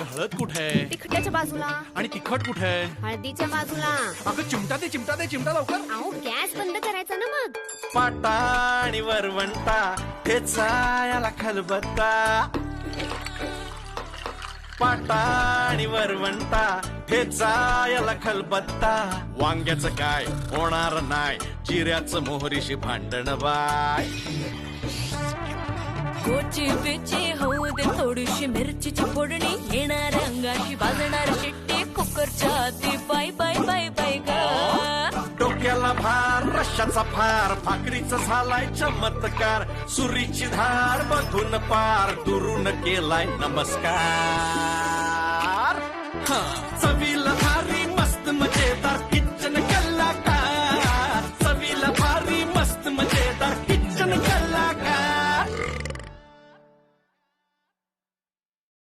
हळद कुठे तिखटाच्या बाजूला आणि तिखट कुठे? हळदीच्या बाजूला. अगं चिमटा दे चिमटा दे चिमटा लवकर. अहो गॅस बंद करायचा ना मग. पाटा आणि वरवंटा ठेचा याला खलबत्ता. पाटा आणि वरवंटा ठेचा याला खलबत्ता. वांग्याचं काय होणार नाही, जिऱ्याचं मोहरीशी भांडण बाय. कोची बिची होऊ दे थोडीशी मिरचीची फोडणी, येणार अंगाशी भाजणार शिट्टी, कुकरच्या आधी बाय बाय बाय बाय ग. डोक्याला भार रश्याचा फार, भाकरीचा झालाय चमत्कार. सुरीची धार मधून पार, दुरून केलाय नमस्कार. चवीला